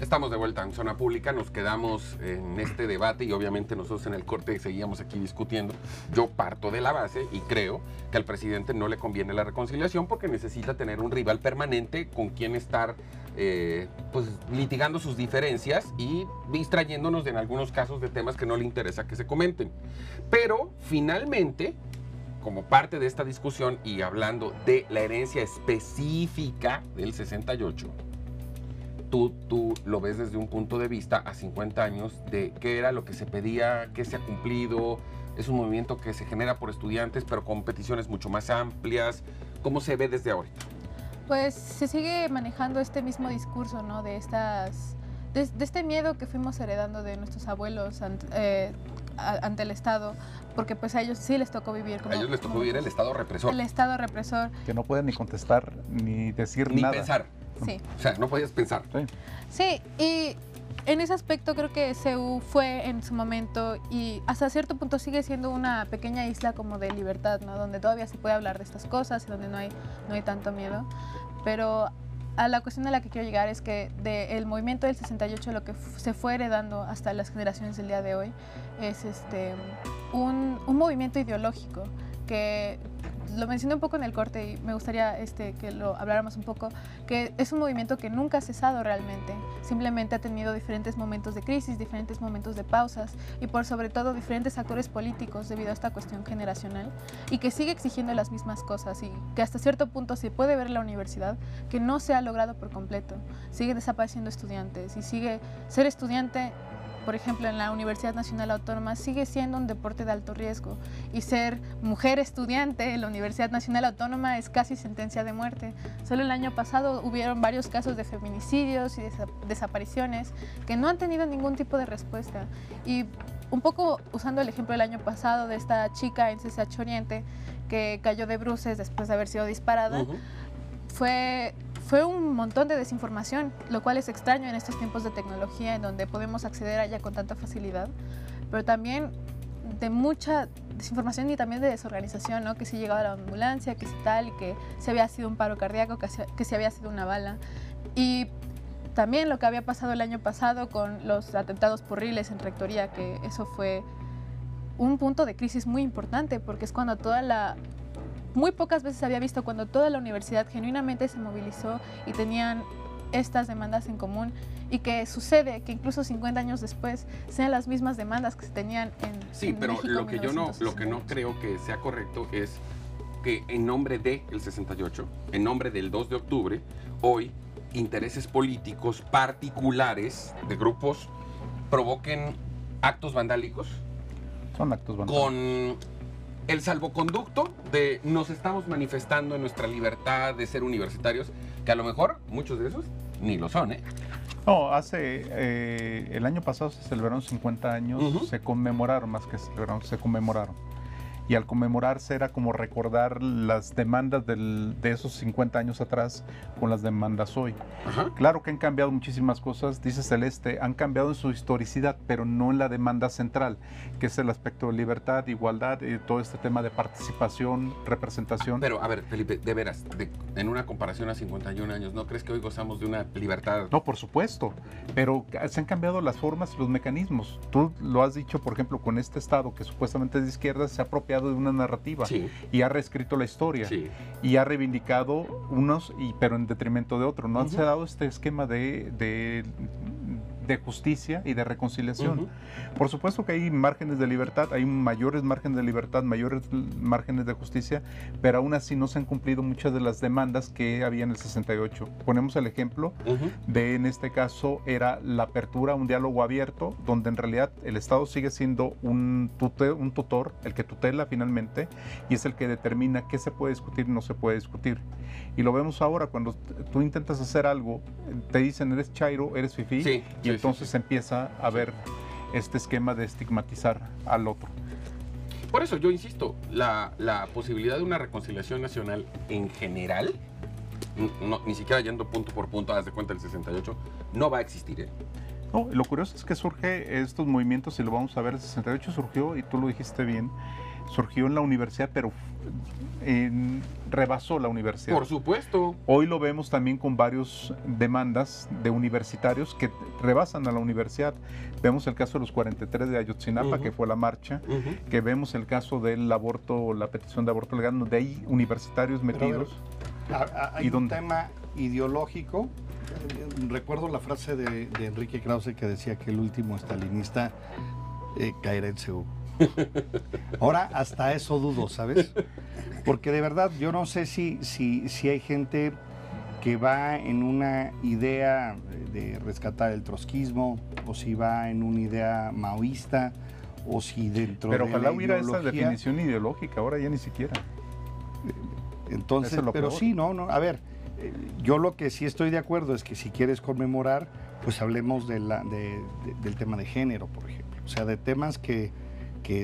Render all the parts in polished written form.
Estamos de vuelta en Zona Pública, nos quedamos en este debate y obviamente nosotros en el corte seguíamos aquí discutiendo. Yo parto de la base y creo que al presidente no le conviene la reconciliación porque necesita tener un rival permanente con quien estar pues litigando sus diferencias y distrayéndonos en algunos casos de temas que no le interesa que se comenten. Pero finalmente, como parte de esta discusión y hablando de la herencia específica del 68, tú lo ves desde un punto de vista a 50 años de qué era lo que se pedía, qué se ha cumplido. Es un movimiento que se genera por estudiantes, pero con peticiones mucho más amplias. ¿Cómo se ve desde ahorita? Pues se sigue manejando este mismo discurso, ¿no? De este miedo que fuimos heredando de nuestros abuelos ante el Estado, porque pues a ellos sí les tocó vivir. A ellos les tocó vivir el Estado represor. El Estado represor. Que no pueden ni contestar, ni decir ni nada. Ni pensar. Sí. O sea, no podías pensar. Sí, y en ese aspecto creo que CEU fue en su momento y hasta cierto punto sigue siendo una pequeña isla como de libertad, ¿no? Donde todavía se puede hablar de estas cosas y donde no hay tanto miedo. Pero a la cuestión a la que quiero llegar es que del movimiento del 68 lo que se fue heredando hasta las generaciones del día de hoy es un movimiento ideológico que lo mencioné un poco en el corte y me gustaría que lo habláramos un poco, que es un movimiento que nunca ha cesado realmente, simplemente ha tenido diferentes momentos de crisis, diferentes momentos de pausas y por sobre todo diferentes actores políticos debido a esta cuestión generacional y que sigue exigiendo las mismas cosas y que hasta cierto punto se puede ver en la universidad que no se ha logrado por completo, sigue desapareciendo estudiantes y sigue ser estudiante. Por ejemplo, en la Universidad Nacional Autónoma sigue siendo un deporte de alto riesgo y ser mujer estudiante en la Universidad Nacional Autónoma es casi sentencia de muerte. Solo el año pasado hubieron varios casos de feminicidios y desapariciones que no han tenido ningún tipo de respuesta. Y un poco usando el ejemplo del año pasado de esta chica en CCH Oriente que cayó de bruces después de haber sido disparada, fue un montón de desinformación, lo cual es extraño en estos tiempos de tecnología en donde podemos acceder a ella con tanta facilidad, pero también de mucha desinformación y también de desorganización, ¿no? Que si llegaba la ambulancia, que si tal, y que si había sido un paro cardíaco, que si había sido una bala. Y también lo que había pasado el año pasado con los atentados por riles en Rectoría, que eso fue un punto de crisis muy importante, porque es cuando muy pocas veces se había visto cuando toda la universidad genuinamente se movilizó y tenían estas demandas en común y que sucede que incluso 50 años después sean las mismas demandas que se tenían en pero México lo que no creo que sea correcto es que en nombre del 68, en nombre del 2 de octubre, hoy intereses políticos particulares de grupos provoquen actos vandálicos. Son actos vandálicos. Con el salvoconducto de nos estamos manifestando en nuestra libertad de ser universitarios, que a lo mejor muchos de esos ni lo son, ¿eh? No, el año pasado se celebraron 50 años, se conmemoraron más que celebraron, se conmemoraron. Y al conmemorarse era como recordar las demandas de esos 50 años atrás con las demandas hoy. Ajá. Claro que han cambiado muchísimas cosas, dice Celeste, han cambiado en su historicidad, pero no en la demanda central, que es el aspecto de libertad, igualdad, y todo este tema de participación, representación. Pero, a ver, Felipe, de veras, en una comparación a 51 años, ¿no crees que hoy gozamos de una libertad? No, por supuesto, pero se han cambiado las formas y los mecanismos. Tú lo has dicho, por ejemplo, con este Estado que supuestamente es de izquierda, se ha apropiado de una narrativa y ha reescrito la historia y ha reivindicado unos, pero en detrimento de otros. No se ha dado este esquema de justicia y de reconciliación. Por supuesto que hay márgenes de libertad, hay mayores márgenes de libertad, mayores márgenes de justicia, pero aún así no se han cumplido muchas de las demandas que había en el 68. Ponemos el ejemplo de, en este caso, era la apertura a un diálogo abierto, donde en realidad el Estado sigue siendo un tutor, el que tutela finalmente, y es el que determina qué se puede discutir y no se puede discutir. Y lo vemos ahora, cuando tú intentas hacer algo, te dicen, eres chairo, eres fifí, y entonces empieza a haber este esquema de estigmatizar al otro. Por eso yo insisto, la posibilidad de una reconciliación nacional en general, ni siquiera yendo punto por punto, haz de cuenta el 68, no va a existir, ¿eh? No, lo curioso es que surge estos movimientos, y lo vamos a ver, el 68 surgió, y tú lo dijiste bien, surgió en la universidad, pero rebasó la universidad. Por supuesto. Hoy lo vemos también con varias demandas de universitarios que rebasan a la universidad. Vemos el caso de los 43 de Ayotzinapa, que fue la marcha, que vemos el caso del aborto, la petición de aborto legal, donde hay universitarios metidos. Hay un tema ideológico. Recuerdo la frase de Enrique Krause que decía que el último estalinista caerá en Seúl. Ahora hasta eso dudo, ¿sabes? Porque de verdad yo no sé si hay gente que va en una idea de rescatar el trotskismo, o si va en una idea maoísta, o si dentro de la ideología... Pero ojalá hubiera esa definición ideológica, ahora ya ni siquiera. Entonces, pero sí, no, a ver, yo lo que sí estoy de acuerdo es que si quieres conmemorar, pues hablemos del tema de género, por ejemplo. O sea, de temas que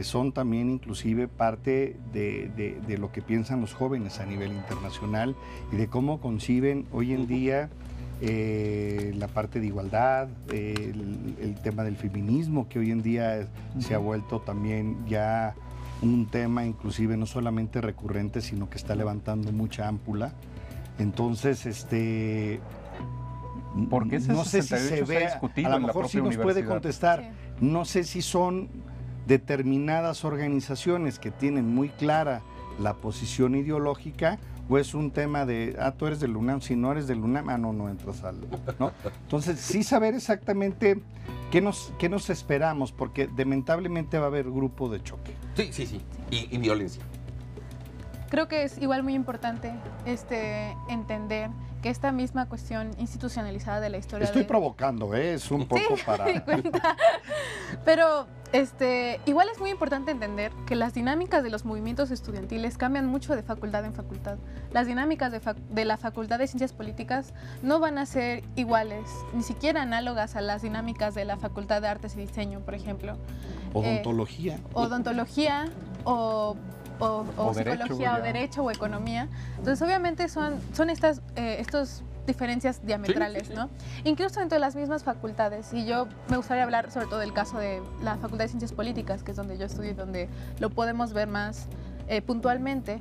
son también inclusive parte de lo que piensan los jóvenes a nivel internacional y de cómo conciben hoy en día la parte de igualdad, el tema del feminismo, que hoy en día se ha vuelto también ya un tema inclusive no solamente recurrente, sino que está levantando mucha ámpula. Entonces, ¿por qué no sé si se ve, a lo mejor sí nos puede contestar, sí. No sé si son determinadas organizaciones que tienen muy clara la posición ideológica, o es un tema de, tú eres del UNAM, si no eres del UNAM, no entras al, ¿no? Entonces, sí saber exactamente qué nos esperamos, porque lamentablemente va a haber grupo de choque. Sí, y violencia. Creo que es igual muy importante entender que esta misma cuestión institucionalizada de la historia... Estoy provocando, es un poco para... Me di cuenta. Pero igual es muy importante entender que las dinámicas de los movimientos estudiantiles cambian mucho de facultad en facultad. Las dinámicas de la Facultad de Ciencias Políticas no van a ser iguales, ni siquiera análogas a las dinámicas de la Facultad de Artes y Diseño, por ejemplo. Odontología. Odontología o psicología, o derecho, o economía. Entonces, obviamente son estas diferencias diametrales, sí. ¿No? Incluso entre las mismas facultades. Y yo me gustaría hablar sobre todo del caso de la Facultad de Ciencias Políticas, que es donde yo estudio y donde lo podemos ver más puntualmente.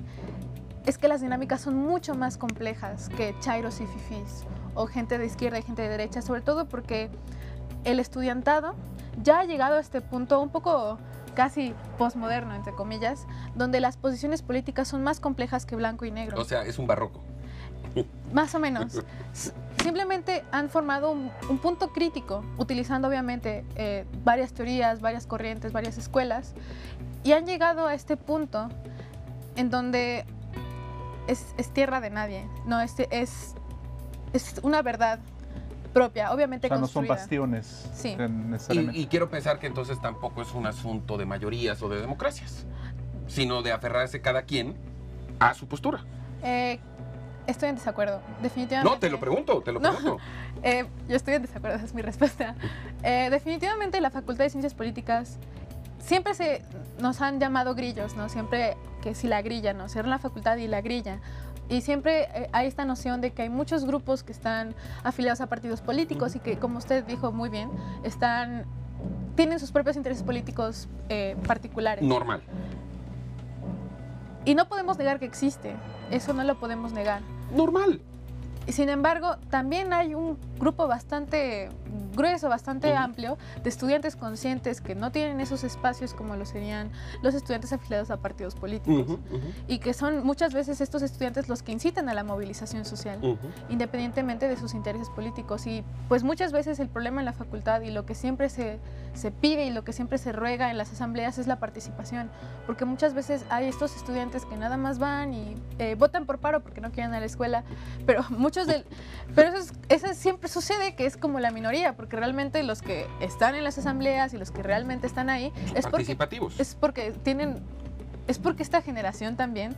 Es que las dinámicas son mucho más complejas que chairos y fifís, o gente de izquierda y gente de derecha, sobre todo porque el estudiantado ya ha llegado a este punto un poco casi posmoderno, entre comillas, donde las posiciones políticas son más complejas que blanco y negro. O sea, es un barroco. Más o menos. Simplemente han formado un punto crítico, utilizando obviamente varias teorías, varias corrientes, varias escuelas, y han llegado a este punto en donde es tierra de nadie, no, es una verdad propia, obviamente construida. No son bastiones. Sí. Necesariamente. Y quiero pensar que entonces tampoco es un asunto de mayorías o de democracias, sino de aferrarse cada quien a su postura. Estoy en desacuerdo, definitivamente. No, te lo pregunto. Yo estoy en desacuerdo, esa es mi respuesta. Definitivamente la Facultad de Ciencias Políticas siempre nos han llamado grillos, ¿no? Siempre que si la grilla, ¿no? Ser la facultad y la grilla. Y siempre hay esta noción de que hay muchos grupos que están afiliados a partidos políticos y que, como usted dijo muy bien, tienen sus propios intereses políticos particulares. Normal. Y no podemos negar que existe, eso no lo podemos negar. Normal. Sin embargo, también hay un grupo bastante grueso, bastante amplio de estudiantes conscientes que no tienen esos espacios como lo serían los estudiantes afiliados a partidos políticos y que son muchas veces estos estudiantes los que incitan a la movilización social, independientemente de sus intereses políticos. Y pues muchas veces el problema en la facultad y lo que siempre se pide y lo que siempre se ruega en las asambleas es la participación, porque muchas veces hay estos estudiantes que nada más van y votan por paro porque no quieren ir a la escuela, pero eso siempre sucede, que es como la minoría, porque realmente los que están en las asambleas y los que realmente están ahí es porque esta generación también,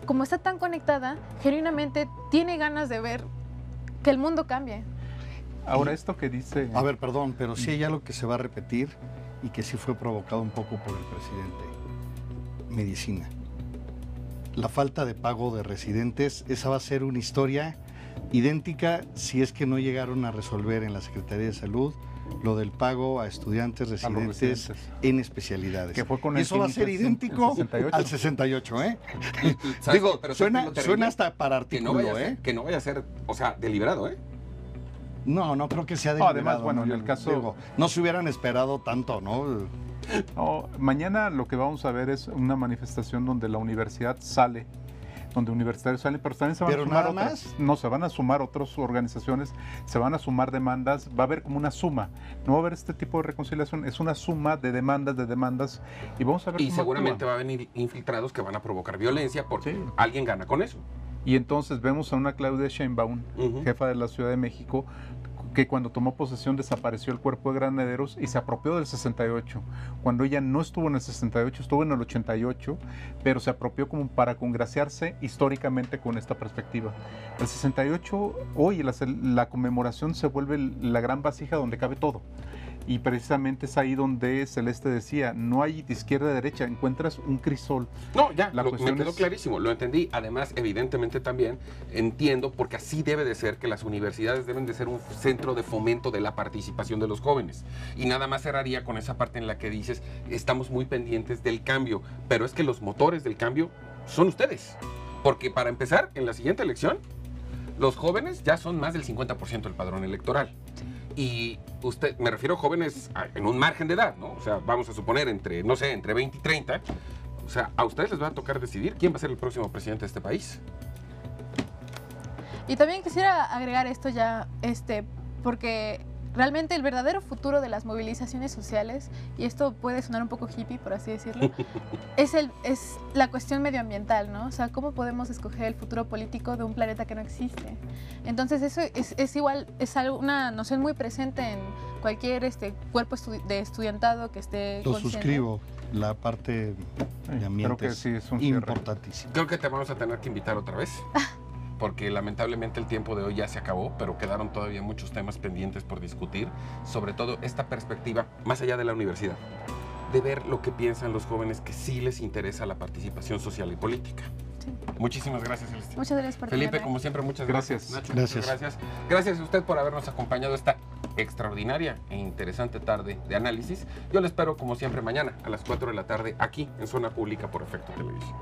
como está tan conectada, genuinamente tiene ganas de ver que el mundo cambie. Ahora esto que dice... A ver, perdón, pero sí hay algo que se va a repetir y que sí fue provocado un poco por el presidente. Medicina. La falta de pago de residentes, esa va a ser una historia idéntica si es que no llegaron a resolver en la Secretaría de Salud lo del pago a estudiantes residentes en especialidades. Que fue con eso va a ser idéntico al 68, ¿eh? Digo, pero suena hasta para artículo, que no vaya a ser, o sea, deliberado, ¿eh? No creo que sea deliberado. Además, bueno, en el caso... Digo, no se hubieran esperado tanto, ¿no? Mañana lo que vamos a ver es una manifestación donde la universidad sale, donde universitarios salen, pero también se van a sumar otras. No, se van a sumar otras organizaciones, se van a sumar demandas, va a haber como una suma. No va a haber este tipo de reconciliación, es una suma de demandas, y vamos a ver cómo seguramente va a venir infiltrados que van a provocar violencia porque alguien gana con eso. Y entonces vemos a una Claudia Sheinbaum, jefa de la Ciudad de México, que cuando tomó posesión desapareció el cuerpo de granaderos y se apropió del 68. Cuando ella no estuvo en el 68, estuvo en el 88, pero se apropió como para congraciarse históricamente con esta perspectiva. El 68, hoy la conmemoración se vuelve la gran vasija donde cabe todo. Y precisamente es ahí donde Celeste decía, no hay de izquierda a derecha, encuentras un crisol. No, ya, me quedó clarísimo, lo entendí. Además, evidentemente también entiendo, porque así debe de ser, que las universidades deben de ser un centro de fomento de la participación de los jóvenes. Y nada más cerraría con esa parte en la que dices, estamos muy pendientes del cambio, pero es que los motores del cambio son ustedes. Porque para empezar, en la siguiente elección, los jóvenes ya son más del 50% del padrón electoral. Y me refiero a jóvenes en un margen de edad, ¿no? O sea, vamos a suponer entre 20 y 30. O sea, a ustedes les va a tocar decidir quién va a ser el próximo presidente de este país. Y también quisiera agregar esto ya, porque realmente el verdadero futuro de las movilizaciones sociales, y esto puede sonar un poco hippie, por así decirlo, es la cuestión medioambiental, ¿no? O sea, ¿cómo podemos escoger el futuro político de un planeta que no existe? Entonces, eso es igual, es una noción muy presente en cualquier cuerpo de estudiantado que esté Lo suscribo, la parte de ambiente creo que sí, es importantísimo. Creo que te vamos a tener que invitar otra vez. Porque lamentablemente el tiempo de hoy ya se acabó, pero quedaron todavía muchos temas pendientes por discutir, sobre todo esta perspectiva, más allá de la universidad, de ver lo que piensan los jóvenes que sí les interesa la participación social y política. Sí. Muchísimas gracias, Celeste. Muchas gracias por Felipe, como siempre, muchas gracias. Nacho, muchas gracias. Gracias a usted por habernos acompañado esta extraordinaria e interesante tarde de análisis. Yo le espero, como siempre, mañana a las 4 de la tarde aquí en Zona Pública por Efecto Televisión.